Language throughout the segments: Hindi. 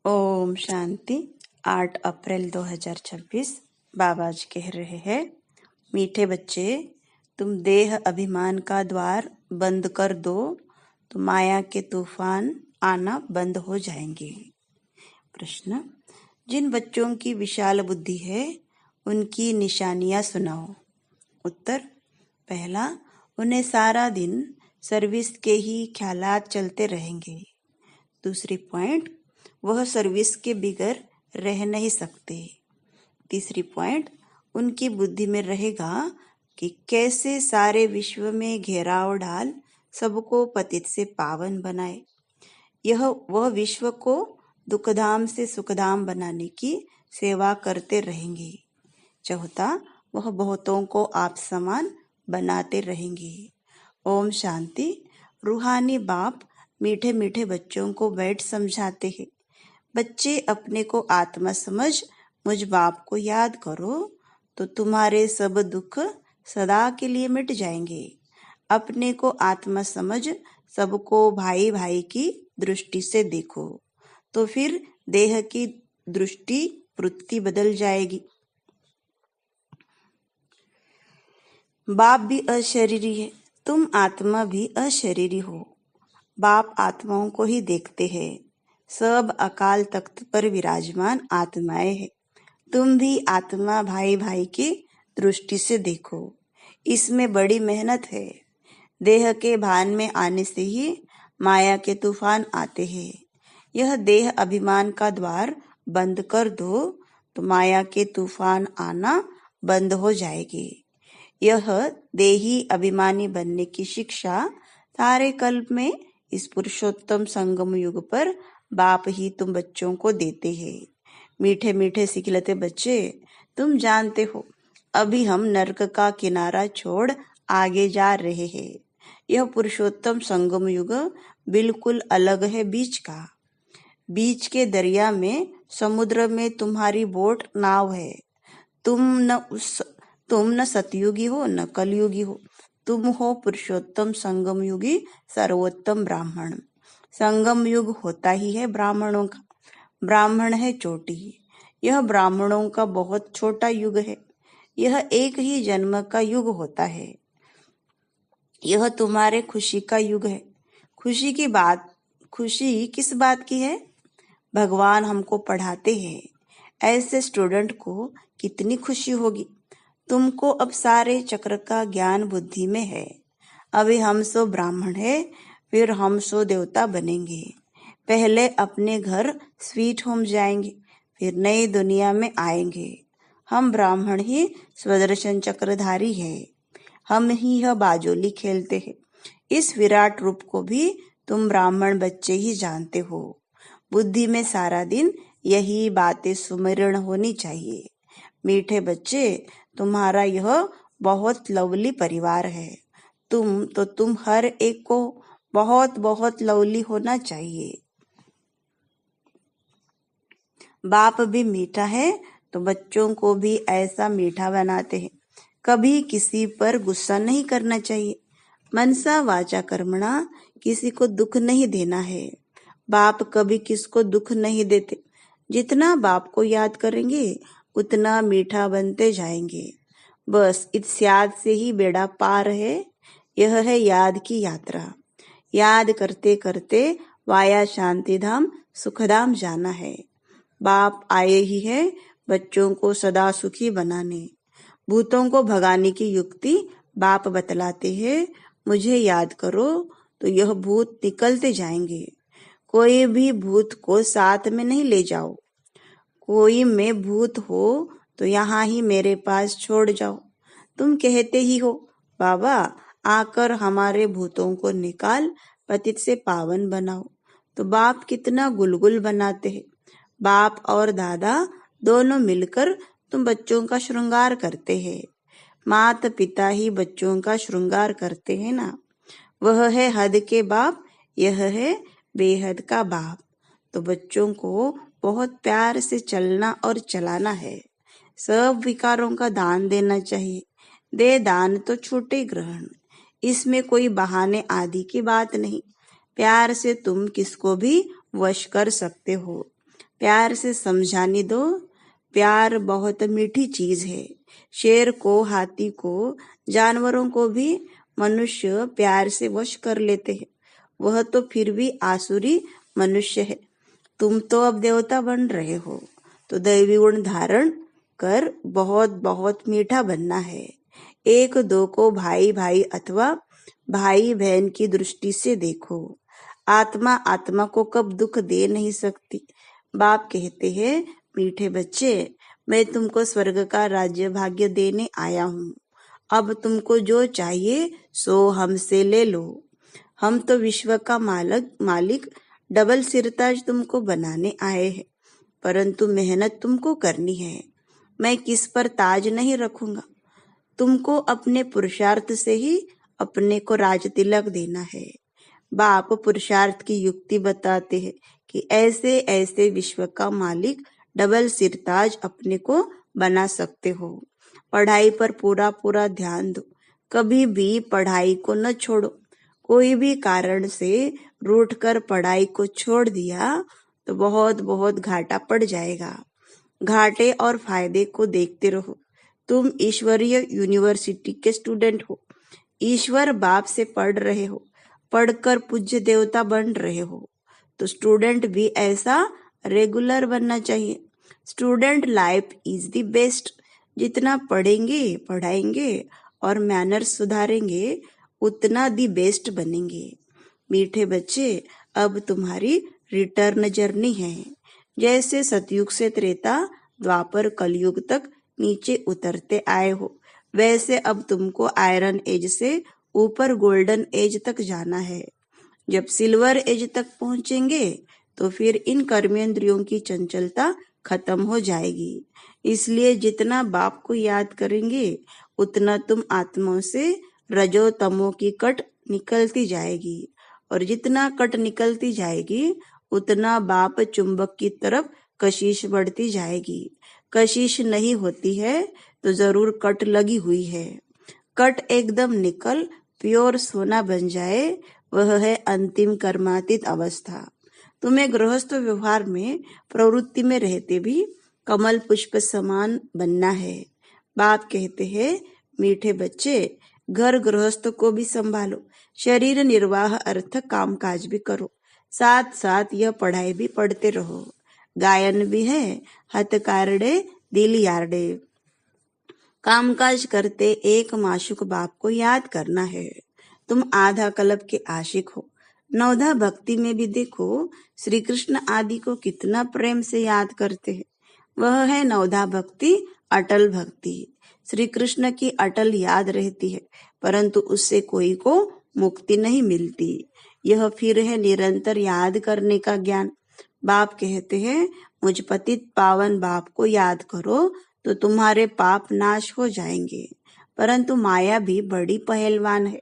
ओम शांति। 8 अप्रैल 2026 बाबा जी कह रहे हैं, मीठे बच्चे, तुम देह अभिमान का द्वार बंद कर दो तो माया के तूफान आना बंद हो जाएंगे। प्रश्न, जिन बच्चों की विशाल बुद्धि है उनकी निशानियां सुनाओ। उत्तर, पहला, उन्हें सारा दिन सर्विस के ही ख्यालात चलते रहेंगे। दूसरी पॉइंट, वह सर्विस के बिगर रह नहीं सकते। तीसरी पॉइंट, उनकी बुद्धि में रहेगा कि कैसे सारे विश्व में घेराव डाल सबको पतित से पावन बनाए। वह विश्व को दुखधाम से सुखधाम बनाने की सेवा करते रहेंगे। चौथा, वह बहुतों को आप समान बनाते रहेंगे। ओम शांति। रूहानी बाप मीठे मीठे बच्चों को बैठ समझाते हैं, बच्चे अपने को आत्मा समझ मुझ बाप को याद करो तो तुम्हारे सब दुख सदा के लिए मिट जाएंगे। अपने को आत्मा समझ सबको भाई भाई की दृष्टि से देखो तो फिर देह की दृष्टि वृत्ति बदल जाएगी। बाप भी अशरीरी है, तुम आत्मा भी अशरीरी हो। बाप आत्माओं को ही देखते हैं, सब अकाल तख्त पर विराजमान आत्माएं हैं। तुम भी आत्मा भाई भाई की दृष्टि से देखो, इसमें बड़ी मेहनत है। देह के भान में आने से ही माया के तूफान आते हैं। यह देह अभिमान का द्वार बंद कर दो तो माया के तूफान आना बंद हो जाएगी। यह देही अभिमानी बनने की शिक्षा सारे कल्प में इस पुरुषोत्तम संगम युग पर बाप ही तुम बच्चों को देते हैं। मीठे मीठे सिखलते बच्चे, तुम जानते हो अभी हम नरक का किनारा छोड़ आगे जा रहे हैं। यह पुरुषोत्तम संगम युग बिल्कुल अलग है बीच का। बीच के दरिया में समुद्र में तुम्हारी बोट नाव है। तुम न सतयुगी हो न कलयुगी हो, तुम हो पुरुषोत्तम संगम युगी सर्वोत्तम ब्राह्मण। संगम युग होता ही है ब्राह्मणों का। ब्राह्मण है चोटी। यह ब्राह्मणों का बहुत छोटा युग है। यह एक ही जन्म का युग होता है। यह तुम्हारे खुशी का युग है। खुशी किस बात की है? भगवान हमको पढ़ाते हैं, ऐसे स्टूडेंट को कितनी खुशी होगी। तुमको अब सारे चक्र का ज्ञान बुद्धि में है। अभी हम सो ब्राह्मण है, फिर हम सो देवता बनेंगे। पहले अपने घर स्वीट होम जाएंगे, फिर नई दुनिया में आएंगे। हम ब्राह्मण ही स्वदर्शन चक्रधारी है। हम ही यह बाजोली खेलते हैं। इस विराट रूप को भी तुम ब्राह्मण बच्चे ही जानते हो। बुद्धि में सारा दिन यही बातें सुमिरण होनी चाहिए। मीठे बच्चे, तुम्हारा यह बहुत लवली परिवार है। तुम हर एक को बहुत बहुत लवली होना चाहिए। बाप भी मीठा है तो बच्चों को भी ऐसा मीठा बनाते हैं। कभी किसी पर गुस्सा नहीं करना चाहिए। मनसा वाचा कर्मणा, किसी को दुख नहीं देना है। बाप कभी किसको दुख नहीं देते। जितना बाप को याद करेंगे उतना मीठा बनते जाएंगे। बस इस याद से ही बेड़ा पार है। यह है याद की यात्रा। याद करते करते वाया शांति धाम सुखधाम जाना है। बाप आए ही है बच्चों को सदा सुखी बनाने। भूतों को भगाने की युक्ति बाप बतलाते हैं। मुझे याद करो तो यह भूत निकलते जाएंगे। कोई भी भूत को साथ में नहीं ले जाओ। कोई में भूत हो तो यहाँ ही मेरे पास छोड़ जाओ। तुम कहते ही हो, बाबा आकर हमारे भूतों को निकाल पतित से पावन बनाओ, तो बाप कितना गुलगुल बनाते हैं। बाप और दादा दोनों मिलकर तुम बच्चों का श्रृंगार करते हैं। माता पिता ही बच्चों का श्रृंगार करते हैं ना। वह है हद के बाप, यह है बेहद का बाप। तो बच्चों को बहुत प्यार से चलना और चलाना है। सब विकारों का दान देना चाहिए। दे दान तो छूटे ग्रहण, इसमें कोई बहाने आदि की बात नहीं। प्यार से तुम किसको भी वश कर सकते हो। प्यार से समझाने दो। प्यार बहुत मीठी चीज है। शेर को, हाथी को, जानवरों को भी मनुष्य प्यार से वश कर लेते हैं। वह तो फिर भी आसुरी मनुष्य है। तुम तो अब देवता बन रहे हो, तो दैवी गुण धारण कर बहुत बहुत मीठा बनना है। एक दो को भाई भाई अथवा भाई बहन की दृष्टि से देखो। आत्मा आत्मा को कब दुख दे नहीं सकती। बाप कहते हैं, मीठे बच्चे, मैं तुमको स्वर्ग का राज्य भाग्य देने आया हूँ। अब तुमको जो चाहिए सो हमसे ले लो। हम तो विश्व का मालिक डबल सिरताज तुमको बनाने आए हैं, परंतु मेहनत तुमको करनी है। मैं किस पर ताज नहीं रखूंगा। तुमको अपने पुरुषार्थ से ही अपने को राज तिलक देना है। बाप पुरुषार्थ की युक्ति बताते हैं कि ऐसे ऐसे विश्व का मालिक डबल सिरताज अपने को बना सकते हो। पढ़ाई पर पूरा पूरा ध्यान दो। कभी भी पढ़ाई को न छोड़ो। कोई भी कारण से रूठ कर पढ़ाई को छोड़ दिया तो बहुत बहुत घाटा पड़ जाएगा। घाटे और फायदे को देखते रहो। तुम ईश्वरीय यूनिवर्सिटी के स्टूडेंट हो। ईश्वर बाप से पढ़ रहे हो। पढ़कर पूज्य देवता बन रहे हो, तो स्टूडेंट भी ऐसा रेगुलर बनना चाहिए। Student life is the best. जितना पढ़ेंगे, पढ़ाएंगे और मैनर्स सुधारेंगे, उतना दी बेस्ट बनेंगे। मीठे बच्चे, अब तुम्हारी रिटर्न जर्नी है। जैसे सतयुग से त्रेता, द्वापर, कलयुग तक नीचे उतरते आए हो, वैसे अब तुमको आयरन एज से ऊपर गोल्डन एज तक जाना है। जब सिल्वर एज तक पहुंचेंगे तो फिर इन कर्मेंद्रियों की चंचलता खत्म हो जाएगी। इसलिए जितना बाप को याद करेंगे, उतना तुम आत्माओं से रजो तमो की कट निकलती जाएगी, और जितना कट निकलती जाएगी उतना बाप चुंबक की तरफ कशिश बढ़ती जाएगी। कशिश नहीं होती है तो जरूर कट लगी हुई है। कट एकदम निकल प्योर सोना बन जाए, वह है अंतिम कर्मातीत अवस्था। तुम्हें गृहस्थ व्यवहार में, प्रवृत्ति में रहते भी कमल पुष्प समान बनना है। बाप कहते हैं, मीठे बच्चे, घर गृहस्थ को भी संभालो, शरीर निर्वाह अर्थ काम काज भी करो, साथ साथ यह पढ़ाई भी पढ़ते रहो। गायन भी है, हथ कारडे दिल यारडे। कामकाज करते एक माशुक बाप को याद करना है। तुम आधा कल्प के आशिक हो। नवधा भक्ति में भी देखो, श्री कृष्ण आदि को कितना प्रेम से याद करते हैं। वह है नवधा भक्ति, अटल भक्ति। श्री कृष्ण की अटल याद रहती है, परंतु उससे कोई को मुक्ति नहीं मिलती। यह फिर है निरंतर याद करने का ज्ञान। बाप कहते हैं, मुझ पतित पावन बाप को याद करो तो तुम्हारे पाप नाश हो जाएंगे। परंतु माया भी बड़ी पहलवान है,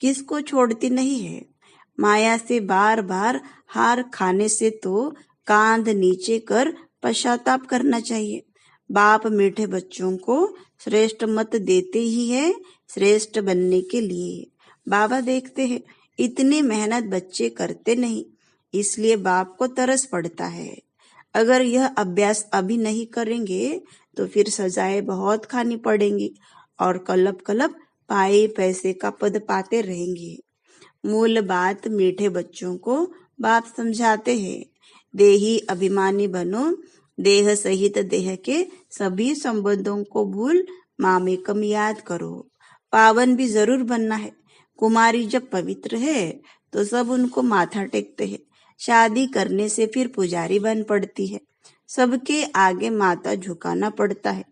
किसको छोड़ती नहीं है। माया से बार बार हार खाने से तो कांध नीचे कर पश्चाताप करना चाहिए। बाप मीठे बच्चों को श्रेष्ठ मत देते ही है, श्रेष्ठ बनने के लिए। बाबा देखते हैं इतनी मेहनत बच्चे करते नहीं, इसलिए बाप को तरस पड़ता है। अगर यह अभ्यास अभी नहीं करेंगे तो फिर सजाएं बहुत खानी पड़ेंगी और कलप कलप पाए पैसे का पद पाते रहेंगे। मूल बात मीठे बच्चों को बाप समझाते हैं, देही अभिमानी बनो, देह सहित देह के सभी संबंधों को भूल मामेकम याद करो। पावन भी जरूर बनना है। कुमारी जब पवित्र है तो सब उनको माथा टेकते हैं। शादी करने से फिर पुजारी बन पड़ती है, सबके आगे माथा झुकाना पड़ता है।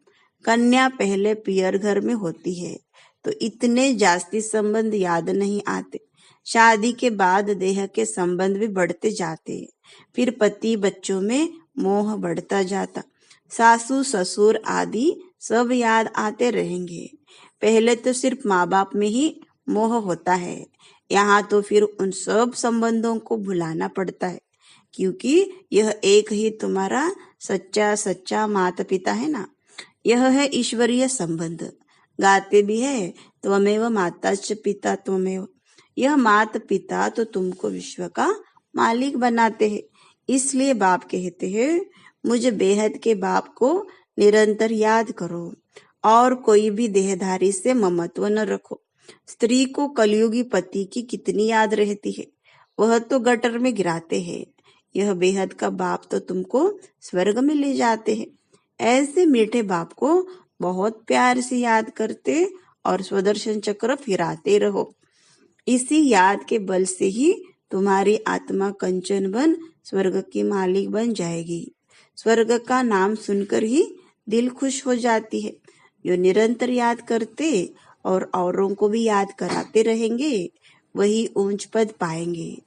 कन्या पहले पियर घर में होती है तो इतने जास्ती संबंध याद नहीं आते। शादी के बाद देह के संबंध भी बढ़ते जाते हैं, फिर पति बच्चों में मोह बढ़ता जाता। सासू ससुर आदि सब याद आते रहेंगे। पहले तो सिर्फ माँ बाप में ही मोह होता है, यहाँ तो फिर उन सब संबंधों को भुलाना पड़ता है, क्योंकि यह एक ही तुम्हारा सच्चा सच्चा माता पिता है ना। यह है ईश्वरीय संबंध। गाते भी है, त्वमेव माता च पिता त्वमेव। यह माता पिता तो तुमको विश्व का मालिक बनाते हैं। इसलिए बाप कहते हैं, मुझ बेहद के बाप को निरंतर याद करो और कोई भी देहधारी से ममत्व न रखो। स्त्री को कलयुगी पति की कितनी याद रहती है, वह तो गटर में गिराते हैं। यह बेहद का बाप तो तुमको स्वर्ग में ले जाते हैं। ऐसे मीठे बाप को बहुत प्यार से याद करते और स्वदर्शन चक्र फिराते रहो। इसी याद के बल से ही तुम्हारी आत्मा कंचन बन स्वर्ग की मालिक बन जाएगी। स्वर्ग का नाम सुनकर ही दिल खुश हो जाती है। जो निरंतर याद करते और औरों को भी याद कराते रहेंगे, वही ऊंच पद पाएंगे।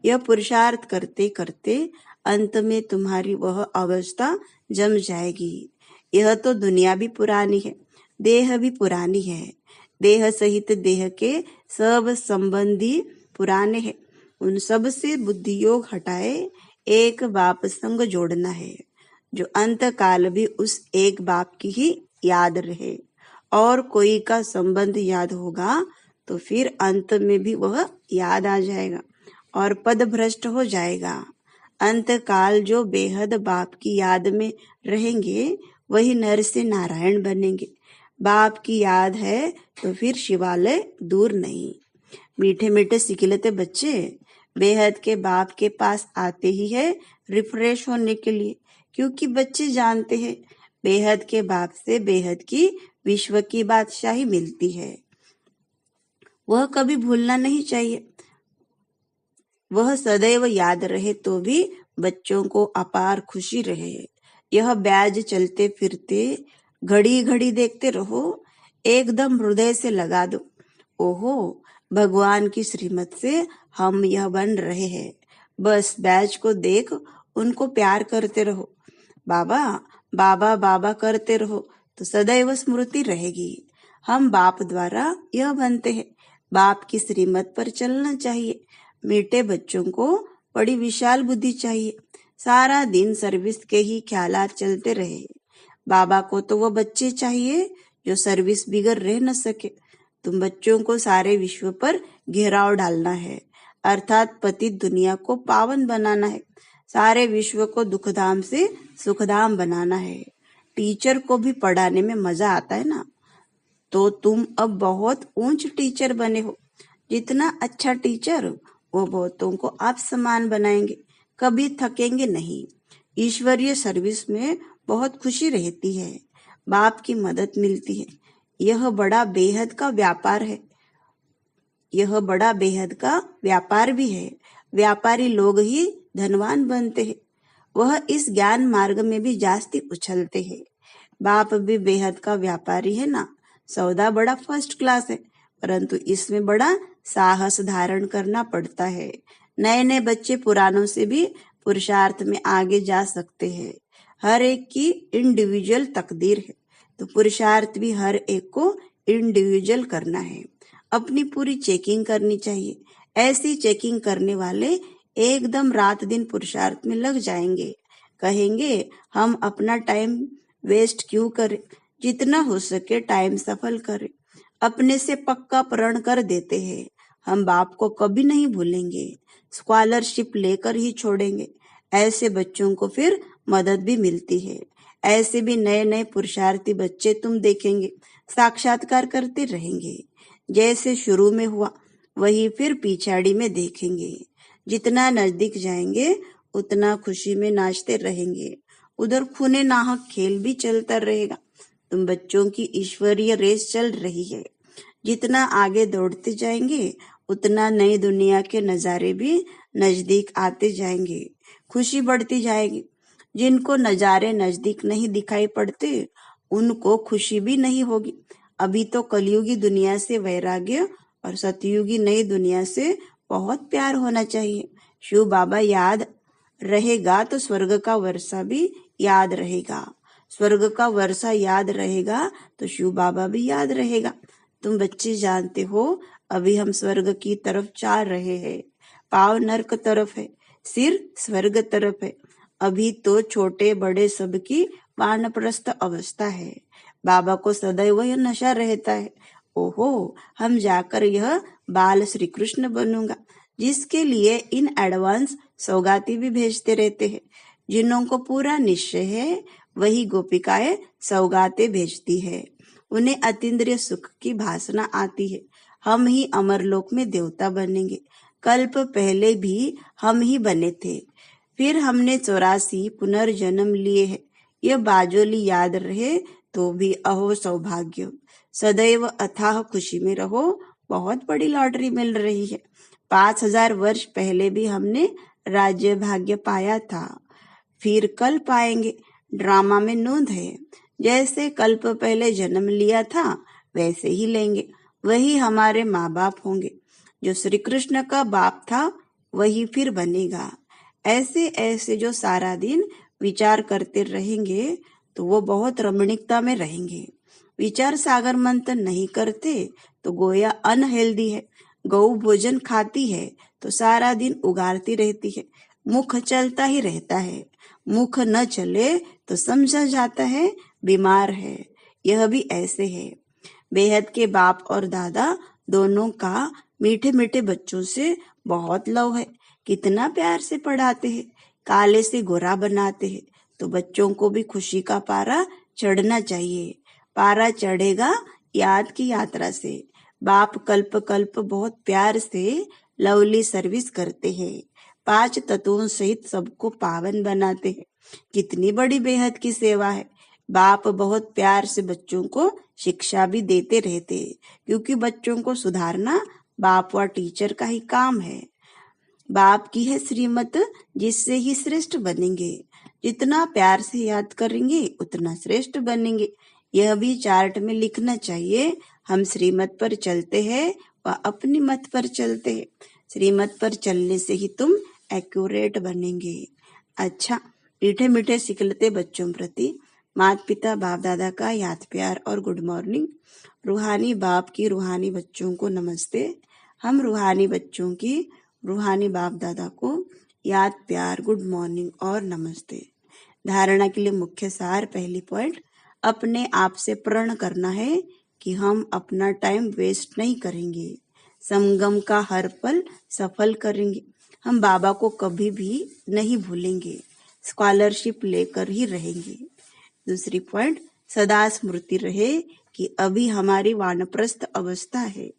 यह पुरुषार्थ करते करते अंत में तुम्हारी वह अवस्था जम जाएगी। यह तो दुनिया भी पुरानी है, देह भी पुरानी है। देह सहित देह के सब संबंधी पुराने हैं। उन सब से बुद्धि योग हटाए एक बाप संग जोड़ना है, जो अंत काल भी उस एक बाप की ही याद रहे। और कोई का संबंध याद होगा तो फिर अंत में भी वह याद आ जाएगा और पद भ्रष्ट हो जाएगा। अंत काल जो बेहद बाप की याद में रहेंगे, वही नर से नारायण बनेंगे। बाप की याद है तो फिर शिवालय दूर नहीं। मीठे मीठे सिकिलते बच्चे बेहद के बाप के पास आते ही है रिफ्रेश होने के लिए, क्योंकि बच्चे जानते हैं बेहद के बाप से बेहद की विश्व की बादशाही मिलती है। वह कभी भूलना नहीं चाहिए। वह सदैव याद रहे तो भी बच्चों को अपार खुशी रहे। यह ब्याज चलते फिरते घड़ी घड़ी देखते रहो, एकदम हृदय से लगा दो। ओहो, भगवान की श्रीमत से हम यह बन रहे हैं। बस बैच को देख उनको प्यार करते रहो। बाबा बाबा बाबा करते रहो तो सदैव स्मृति रहेगी। हम बाप द्वारा यह बनते हैं। बाप की श्रीमत पर चलना चाहिए। मीठे बच्चों को बड़ी विशाल बुद्धि चाहिए। सारा दिन सर्विस के ही ख्यालात चलते रहे। बाबा को तो वो बच्चे चाहिए जो सर्विस बिगड़ रह न सके। तुम बच्चों को सारे विश्व पर घेराव डालना है, अर्थात पतित दुनिया को पावन बनाना है। सारे विश्व को दुखधाम से सुखधाम बनाना है। टीचर को भी पढ़ाने में मजा आता है ना, तो तुम अब बहुत ऊंच टीचर बने हो। जितना अच्छा टीचर, वो बहुतों को आप समान बनाएंगे, कभी थकेंगे नहीं। ईश्वरीय सर्विस में बहुत खुशी रहती है, बाप की मदद मिलती है। यह बड़ा बेहद का व्यापार है। यह बड़ा बेहद का व्यापार भी है। व्यापारी लोग ही धनवान बनते हैं। वह इस ज्ञान मार्ग में भी जास्ती उछलते हैं। बाप भी बेहद का व्यापारी है ना। सौदा बड़ा फर्स्ट क्लास है, परंतु इसमें बड़ा साहस धारण करना पड़ता है। नए नए बच्चे पुरानों से भी पुरुषार्थ में आगे जा सकते हैं। हर एक की इंडिविजुअल तकदीर है, तो पुरुषार्थ भी हर एक को इंडिविजुअल करना है। अपनी पूरी चेकिंग करनी चाहिए। ऐसी चेकिंग करने वाले एकदम रात दिन पुरुषार्थ में लग जाएंगे। कहेंगे हम अपना टाइम वेस्ट क्यों करें, जितना हो सके टाइम सफल करें। अपने से पक्का प्रण कर देते हैं, हम बाप को कभी नहीं भूलेंगे, स्कॉलरशिप लेकर ही छोड़ेंगे। ऐसे बच्चों को फिर मदद भी मिलती है। ऐसे भी नए नए पुरुषार्थी बच्चे तुम देखेंगे, साक्षात्कार करते रहेंगे। जैसे शुरू में हुआ वही फिर पिछाड़ी में देखेंगे। जितना नजदीक जाएंगे उतना खुशी में नाचते रहेंगे। उधर खूने नाहक खेल भी चलता रहेगा। तुम बच्चों की ईश्वरीय रेस चल रही है। जितना आगे दौड़ते जाएंगे उतना नई दुनिया के नजारे भी नजदीक आते जाएंगे। खुशी बढ़ती जाएगी। जिनको नजारे नजदीक नहीं दिखाई पड़ते उनको खुशी भी नहीं होगी। अभी तो कलयुगी दुनिया से वैराग्य और सतयुगी नई दुनिया से बहुत प्यार होना चाहिए। शिव बाबा याद रहेगा तो स्वर्ग का वर्षा भी याद रहेगा। स्वर्ग का वर्षा याद रहेगा तो शिव बाबा भी याद रहेगा। तुम बच्चे जानते हो अभी हम स्वर्ग की तरफ जा रहे हैं। पाव नर्क तरफ है, सिर स्वर्ग तरफ है। अभी तो छोटे बड़े सबकी वानप्रस्थ अवस्था है। बाबा को सदैव यह नशा रहता है, ओहो हम जाकर यह बाल श्री कृष्ण बनूंगा, जिसके लिए इन एडवांस सौगाती भी भेजते रहते हैं। जिन्हों को पूरा निश्चय है वही गोपिकाएं सौगातें भेजती है। उन्हें अतीन्द्रिय सुख की भासना आती है। हम ही अमरलोक में देवता बनेंगे। कल्प पहले भी हम ही बने थे, फिर हमने 84 पुनर्जन्म लिए हैं। यह बाजोली याद रहे तो भी अहो सौभाग्य। सदैव अथाह खुशी में रहो, बहुत बड़ी लॉटरी मिल रही है। 5000 वर्ष पहले भी हमने राज्य भाग्य पाया था, फिर कल पाएंगे। ड्रामा में नोंद है, जैसे कल्प पहले जन्म लिया था वैसे ही लेंगे। वही हमारे माँ बाप होंगे। जो श्री कृष्ण का बाप था वही फिर बनेगा। ऐसे ऐसे जो सारा दिन विचार करते रहेंगे तो वो बहुत रमणीकता में रहेंगे। विचार सागर मंथन नहीं करते तो गोया अनहेल्दी है। गौ भोजन खाती है तो सारा दिन उगारती रहती है। मुख चलता ही रहता है, मुख न चले तो समझा जाता है बीमार है। यह भी ऐसे है। बेहद के बाप और दादा दोनों का मीठे मीठे बच्चों से बहुत लव है। कितना प्यार से पढ़ाते हैं, काले से गोरा बनाते हैं। तो बच्चों को भी खुशी का पारा चढ़ना चाहिए। पारा चढ़ेगा याद की यात्रा से। बाप कल्प कल्प बहुत प्यार से लवली सर्विस करते हैं। 5 तत्वों सहित सबको पावन बनाते हैं। कितनी बड़ी बेहद की सेवा है। बाप बहुत प्यार से बच्चों को शिक्षा भी देते रहते हैं, क्योंकि बच्चों को सुधारना बाप व टीचर का ही काम है। बाप की है श्रीमत, जिससे ही श्रेष्ठ बनेंगे। जितना प्यार से याद करेंगे उतना श्रेष्ठ बनेंगे। यह भी चार्ट में लिखना चाहिए। हम श्रीमत पर चलते हैं व अपनी मत पर चलते हैं। श्रीमत पर चलने से ही तुम एक्यूरेट बनेंगे। अच्छा, मीठे मीठे सिखलते बच्चों प्रति माता पिता बाप दादा का याद प्यार और गुड मॉर्निंग। रूहानी बाप की रूहानी बच्चों को नमस्ते। हम रूहानी बच्चों की रूहानी बाप दादा को याद प्यार गुड मॉर्निंग और नमस्ते। धारणा के लिए मुख्य सार, पहली पॉइंट, अपने आप से प्रण करना है कि हम अपना टाइम वेस्ट नहीं करेंगे। संगम का हर पल सफल करेंगे। हम बाबा को कभी भी नहीं भूलेंगे। स्कॉलरशिप लेकर ही रहेंगे। दूसरी पॉइंट, सदा स्मृति रहे कि अभी हमारी वानप्रस्थ अवस्था है।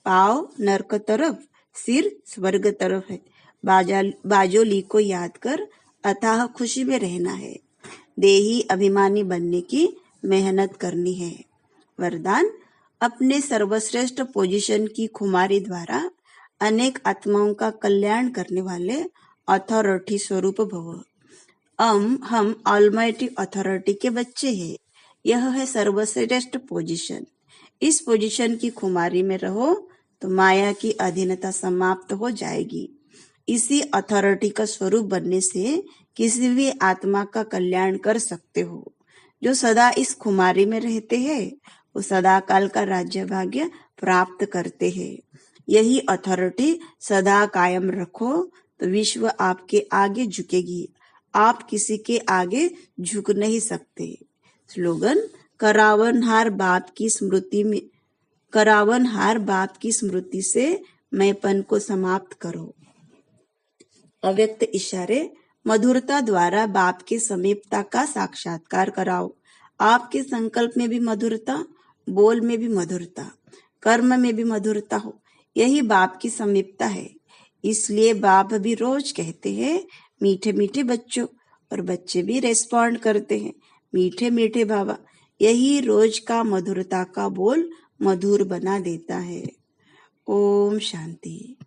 पाँव नरक तरफ, सिर स्वर्ग तरफ है। बाजोली को याद कर अथाह खुशी में रहना है। देही अभिमानी बनने की मेहनत करनी है। वरदान, अपने सर्वश्रेष्ठ पोजीशन की खुमारी द्वारा अनेक आत्माओं का कल्याण करने वाले अथॉरिटी स्वरूप भव। हम ऑलमाइटी अथॉरिटी के बच्चे हैं। यह है सर्वश्रेष्ठ पोजीशन। इस पोजीशन की खुमारी में रहो तो माया की अधीनता समाप्त हो जाएगी। इसी अथॉरिटी का स्वरूप बनने से किसी भी आत्मा का कल्याण कर सकते हो। जो सदा इस खुमारी में रहते हैं वो सदा काल का राज्य भाग्य प्राप्त करते हैं। यही अथॉरिटी सदा कायम रखो तो विश्व आपके आगे झुकेगी। आप किसी के आगे झुक नहीं सकते। स्लोगन, करावनहार बाप की स्मृति से मैंपन को समाप्त करो। अव्यक्त इशारे, मधुरता द्वारा बाप के समीपता का साक्षात्कार कराओ। आपके संकल्प में भी मधुरता, बोल में भी मधुरता, कर्म में भी मधुरता हो। यही बाप की समीपता है। इसलिए बाप भी रोज कहते हैं मीठे मीठे बच्चों, और बच्चे भी रेस्पॉन्ड करते हैं मीठे मीठे बाबा। यही रोज का मधुरता का बोल मधुर बना देता है। ओम शांति।